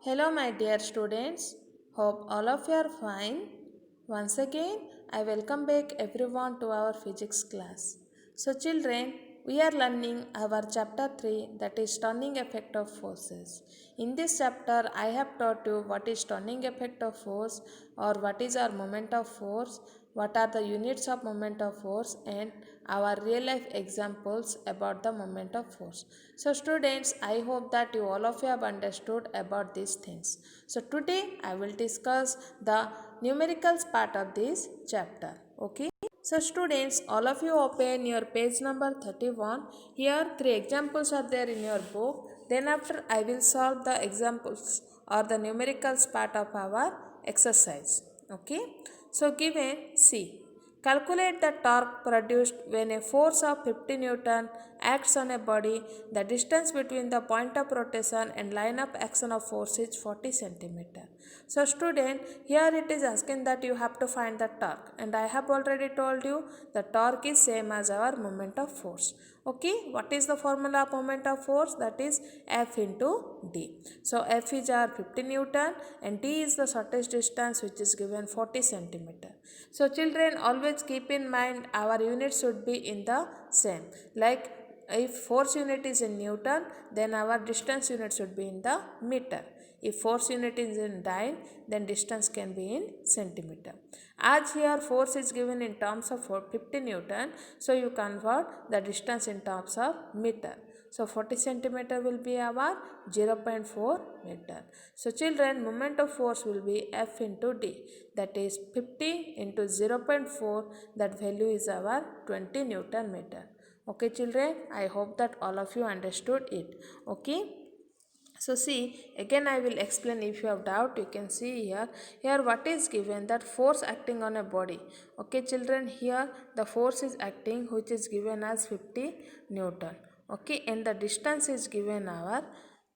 Hello, my dear students. Hope all of you are fine. Once again, I welcome back everyone to our physics class. So, children, we are learning our chapter 3, that is turning effect of forces. In this chapter, I have taught you what is turning effect of force or what is our moment of force, what are the units of moment of force, and our real life examples about the moment of force. So students, I hope that you all of you have understood about these things. So today I will discuss the numericals part of this chapter. Okay. So students, all of you open your page number 31. Here three examples are there in your book. Then after I will solve the examples or the numericals part of our exercise. Okay. So given C. Calculate the torque produced when a force of 50 Newton acts on a body. The distance between the point of rotation and line of action of force is 40 centimeter. So student, here it is asking that you have to find the torque, and I have already told you the torque is same as our moment of force. Okay, what is the formula of moment of force? That is F into D. So F is our 50 Newton and D is the shortest distance, which is given 40 centimeter. So children, always keep in mind our units should be in the same. Like if force unit is in Newton, then our distance unit should be in the meter. If force unit is in dyne, then distance can be in centimeter. As here force is given in terms of 50 Newton, so you convert the distance in terms of meter. So 40 centimeter will be our 0.4 meter. So children, moment of force will be F into D, that is 50 into 0.4, that value is our 20 Newton meter. Okay children, I hope that all of you understood it. Okay. So see, again I will explain. If you have doubt, you can see here what is given, that force acting on a body. Okay children, here the force is acting, which is given as 50 Newton. Okay, and the distance is given our,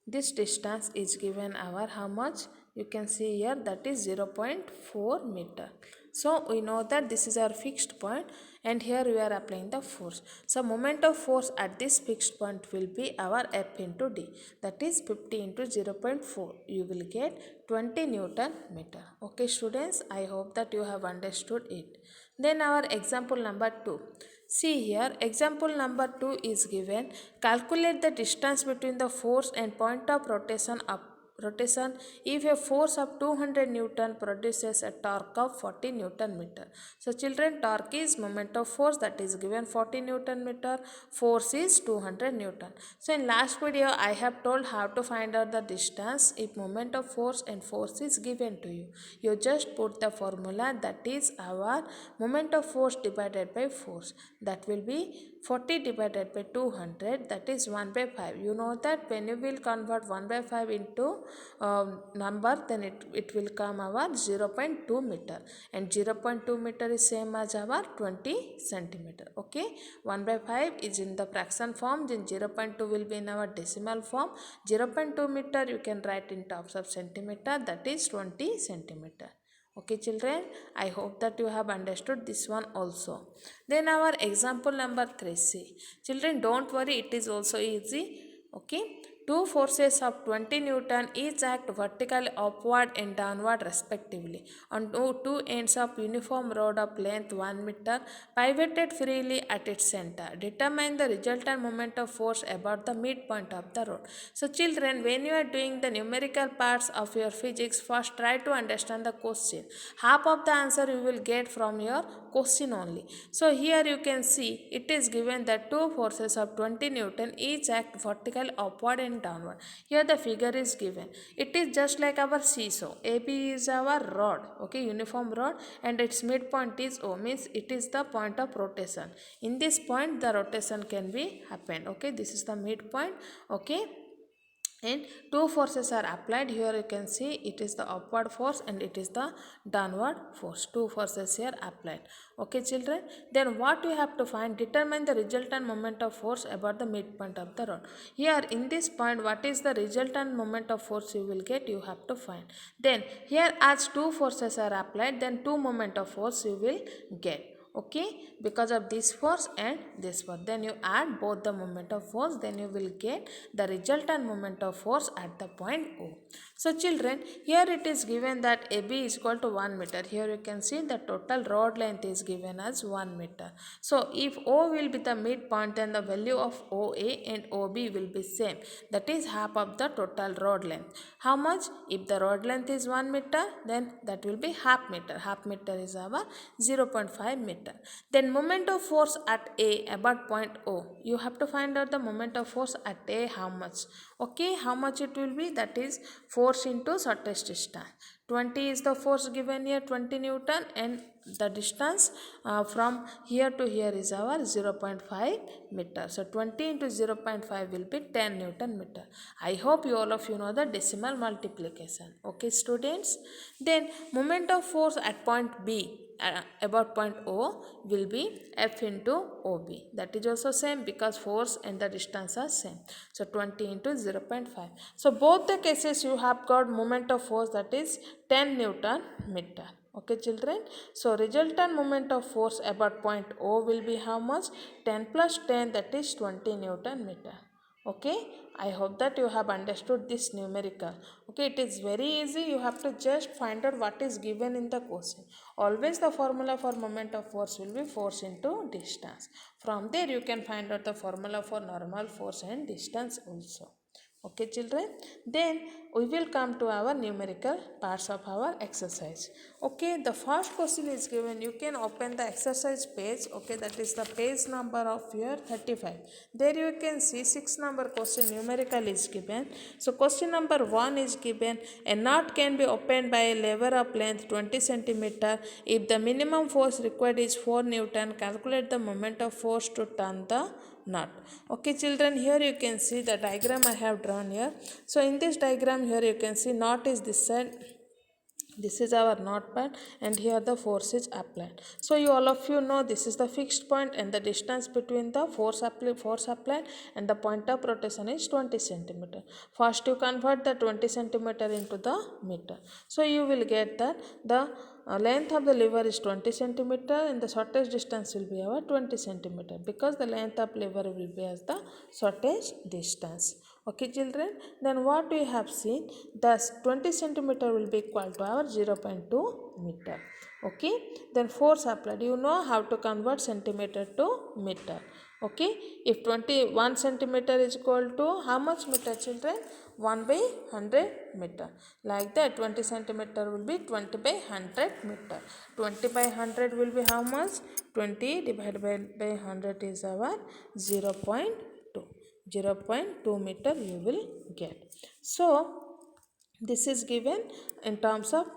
this distance is given our how much, you can see here, that is 0.4 meter. So we know that this is our fixed point, and here we are applying the force. So moment of force at this fixed point will be our F into D, that is 50 into 0.4. You will get 20 Newton meter. Okay students, I hope that you have understood it. Then our example number 2. See here, example number 2 is given. Calculate the distance between the force and point of rotation if a force of 200 Newton produces a torque of 40 Newton meter. So children, torque is moment of force, that is given 40 Newton meter, force is 200 Newton. So in last video I have told how to find out the distance if moment of force and force is given to you. You just put the formula, that is our moment of force divided by force, that will be 40 divided by 200, that is 1 by 5. You know that when you will convert 1 by 5 into number, then it will come our 0.2 meter, and 0.2 meter is same as our 20 centimeter. Okay, 1 by 5 is in the fraction form, then 0.2 will be in our decimal form. 0.2 meter you can write in terms of centimeter, that is 20 centimeter. Okay children, I hope that you have understood this one also. Then our example number 3. See children, don't worry, it is also easy. Okay, two forces of 20 Newton each act vertically upward and downward respectively on two ends of uniform rod of length 1 meter pivoted freely at its center. Determine the resultant moment of force about the midpoint of the rod. So children, when you are doing the numerical parts of your physics, first try to understand the question. Half of the answer you will get from your question only. So here you can see it is given that two forces of 20 Newton each act vertical upward and downward. Here the figure is given. It is just like our seesaw. AB is our rod, okay, uniform rod, and its midpoint is O, means it is the point of rotation. In this point the rotation can be happened. Okay, this is the midpoint. Okay, and two forces are applied. Here you can see it is the upward force and it is the downward force. Two forces here applied. Okay children, then what you have to find, determine the resultant moment of force about the midpoint of the rod. Here in this point, what is the resultant moment of force you will get, you have to find. Then here as two forces are applied, then two moment of force you will get. Okay, because of this force and this force, then you add both the moment of force, then you will get the resultant moment of force at the point O. So children, here it is given that AB is equal to 1 meter. Here you can see the total rod length is given as 1 meter. So if O will be the midpoint, then the value of OA and OB will be same, that is half of the total rod length. How much? If the rod length is 1 meter, then that will be half meter. Half meter is our 0.5 meter. Then moment of force at A about point O. You have to find out the moment of force at A, how much. Okay, how much it will be? That is force into shortest distance. 20 is the force given here, 20 Newton, and the distance from here to here is our 0.5 meter. So 20 into 0.5 will be 10 Newton meter. I hope you all of you know the decimal multiplication. Okay students, then moment of force at point B about point O will be F into OB. That is also same because force and the distance are same. So 20 into 0.5. So both the cases you have got moment of force, that is 10 Newton meter. Okay children, so resultant moment of force about point O will be how much? 10 plus 10, that is 20 Newton meter. Okay, I hope that you have understood this numerical. Okay, it is very easy. You have to just find out what is given in the question. Always the formula for moment of force will be force into distance. From there you can find out the formula for normal force and distance also. Okay children, then we will come to our numerical parts of our exercise. Okay, the first question is given. You can open the exercise page. Okay, that is the page number of your 35. There you can see 6 number question numerical is given. So question number 1 is given. A knot can be opened by a lever of length 20 centimeter. If the minimum force required is 4 Newton, calculate the moment of force to turn the knot. Okay children, here you can see the diagram I have drawn here. So in this diagram here you can see knot is this side, this is our knot part, and here the force is applied. So you all of you know this is the fixed point, and the distance between the force applied and the point of rotation is 20 centimeter. First you convert the 20 centimeter into the meter. So you will get that the length of the lever is 20 centimeter and the shortest distance will be our 20 centimeter, because the length of lever will be as the shortest distance. Okay children, then what we have seen, thus 20 centimeter will be equal to our 0.2 meter. Okay, then force applied, you know how to convert centimeter to meter. Okay, if 21 centimeter is equal to how much meter children? 1 by 100 meter. Like that 20 centimeter will be 20 by 100 meter. 20 by 100 will be how much? 20 divided by 100 is our 0.2. 0.2 meter you will get. So this is given in terms of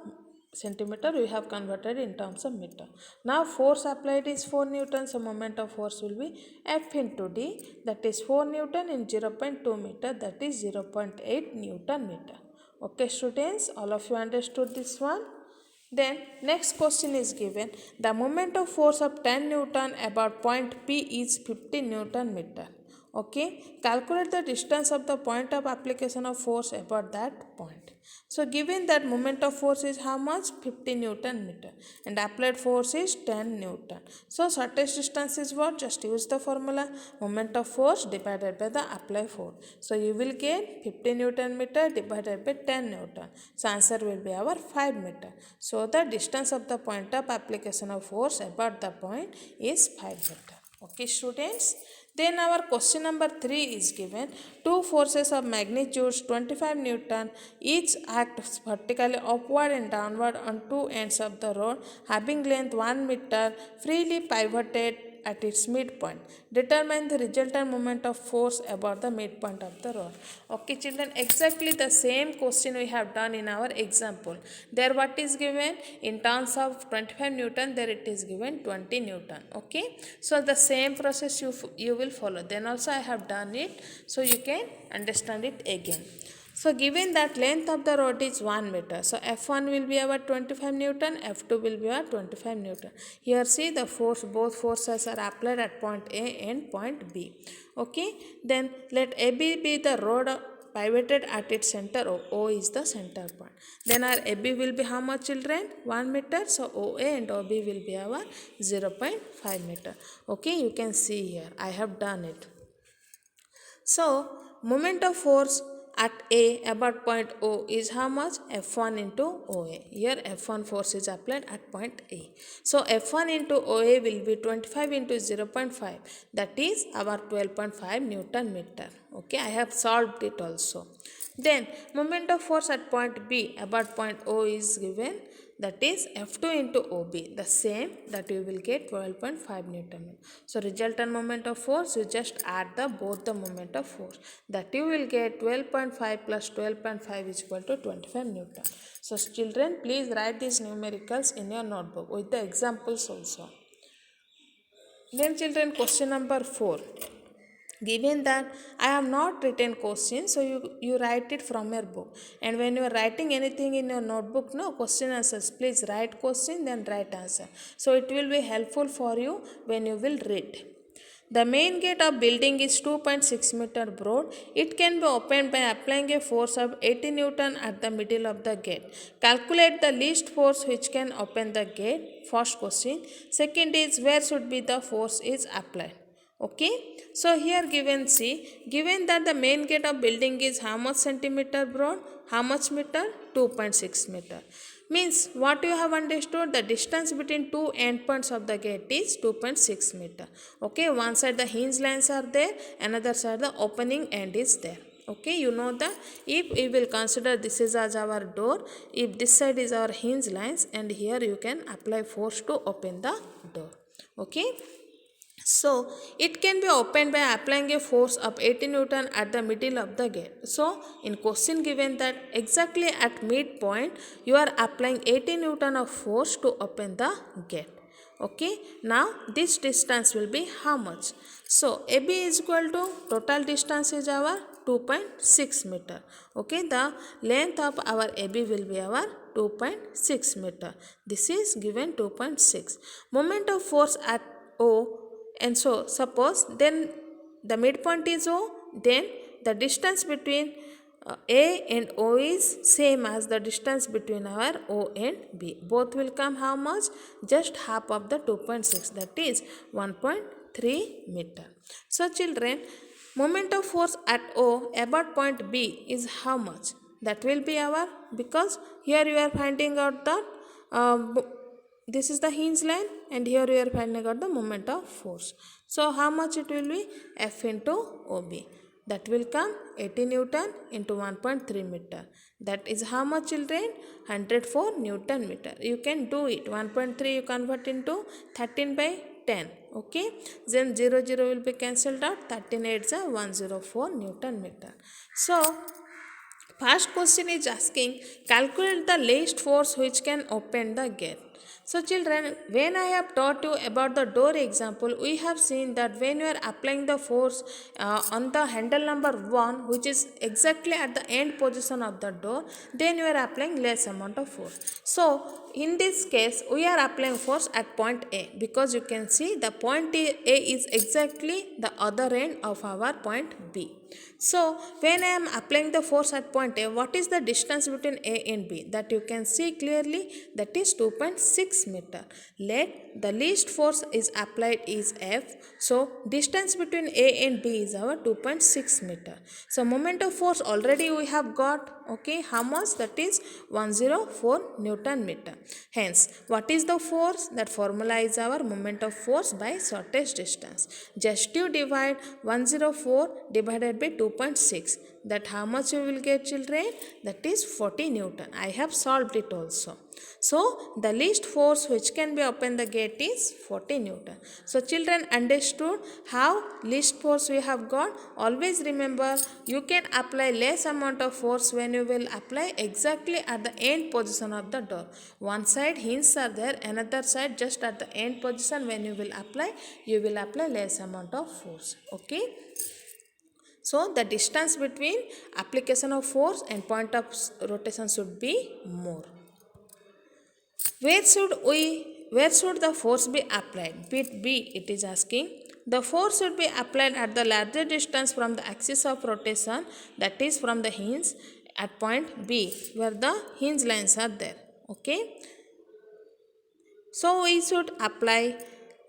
centimeter, we have converted in terms of meter. Now force applied is 4 Newton, so moment of force will be F into D, that is 4 Newton in 0.2 meter, that is 0.8 Newton meter. Okay students, all of you understood this one? Then next question is given. The moment of force of 10 Newton about point P is 50 Newton meter. Okay, calculate the distance of the point of application of force about that point. So given that moment of force is how much? 50 Newton meter, and applied force is 10 Newton. So shortest distance is what? Just use the formula, moment of force divided by the applied force. So you will get 50 Newton meter divided by 10 Newton. So answer will be our 5 meter. So the distance of the point of application of force about the point is 5 meter. Okay students, then our question number 3 is given. Two forces of magnitudes 25 Newton each act vertically upward and downward on two ends of the rod having length 1 meter freely pivoted at its midpoint. Determine the resultant moment of force about the midpoint of the rod. Okay children, exactly the same question we have done in our example. There what is given in terms of 25 Newton, there it is given 20 Newton. Okay, so the same process you will follow. Then also I have done it, so you can understand it again. So given that length of the rod is 1 meter, so F1 will be our 25 Newton, F2 will be our 25 Newton. Here see the force, both forces are applied at point A and point B. Okay, then let AB be the rod pivoted at its center. O is the center point. Then our AB will be how much, children? 1 meter. So OA and OB will be our 0.5 meter. Okay, you can see here. I have done it. So, moment of force at A about point O is how much? F1 into OA. Here F1 force is applied at point A. So, F1 into OA will be 25 into 0.5. That is our 12.5 Newton meter. Okay, I have solved it also. Then, moment of force at point B about point O is given. That is F2 into OB, the same, that you will get 12.5 Newton meter. So resultant moment of force, you just add both the moment of force, that you will get 12.5 plus 12.5 is equal to 25 Newton. So children, please write these numericals in your notebook with the examples also. Then children, question number 4. Given that I have not written question, so you write it from your book. And when you are writing anything in your notebook, no question answers, please write question then write answer. So it will be helpful for you when you will read. The main gate of building is 2.6 meter broad. It can be opened by applying a force of 80 Newton at the middle of the gate. Calculate the least force which can open the gate. First question. Second is where should be the force is applied. Okay, so here given that the main gate of building is how much centimeter broad, how much meter, 2.6 meter, means what you have understood, the distance between two endpoints of the gate is 2.6 meter. Okay, one side the hinge lines are there, another side the opening end is there. Okay, you know that if we will consider this is as our door, if this side is our hinge lines, and here you can apply force to open the door. Okay, so it can be opened by applying a force of 80 Newton at the middle of the gate. So in question given that exactly at midpoint you are applying 80 Newton of force to open the gate. Okay, now this distance will be how much? So AB is equal to total distance is our 2.6 meter. Okay, the length of our AB will be our 2.6 meter. This is given 2.6. Moment of force at O, and so suppose then the midpoint is O, then the distance between A and O is same as the distance between our O and B. Both will come how much? Just half of the 2.6, that is 1.3 meter. So children, moment of force at O about point B is how much? That will be our, because here you are finding out that this is the hinge line, and here we are finding out the moment of force. So how much it will be? F into OB. That will come 80 Newton into 1.3 meter. That is how much, children? 104 Newton meter. You can do it. 1.3 you convert into 13 by 10. Okay. Then 0 will be cancelled out. 13 8 is 104 Newton meter. So first question is asking, calculate the least force which can open the gate. So children, when I have taught you about the door example, we have seen that when you are applying the force on the handle number 1, which is exactly at the end position of the door, then you are applying less amount of force. So in this case, we are applying force at point A, because you can see the point A is exactly the other end of our point B. So when I am applying the force at point A, what is the distance between A and B? That you can see clearly, that is 2.6 meter. Let the least force is applied is F. So distance between A and B is our 2.6 meter. So moment of force already we have got. Okay, how much? That is 104 Newton meter. Hence, what is the force? That formula is our moment of force by shortest distance. Just you divide 104 divided by 2.6. That how much you will get, children? That is 40 Newton. I have solved it also. So the least force which can be open the gate is 40 Newton. So children understood how least force we have got. Always remember, you can apply less amount of force when you will apply exactly at the end position of the door. One side hinges are there, another side just at the end position. When you will apply less amount of force. Okay. So the distance between application of force and point of rotation should be more. Where should the force be applied? Bit B it is asking. The force should be applied at the larger distance from the axis of rotation, that is from the hinge at point B where the hinge lines are there. Okay. So we should apply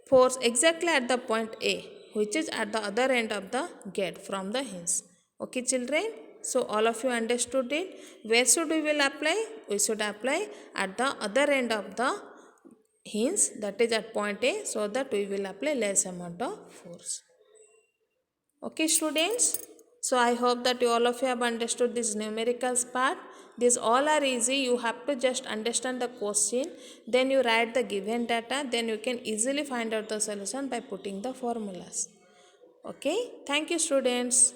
force exactly at the point A, which is at the other end of the gate from the hinge. Okay children, so all of you understood it. Where should we will apply? We should apply at the other end of the hinge, that is at point A, so that we will apply less amount of force. Okay students, so I hope that you all of you have understood this numericals part. These all are easy. You have to just understand the question, then you write the given data, then you can easily find out the solution by putting the formulas. Okay, thank you students.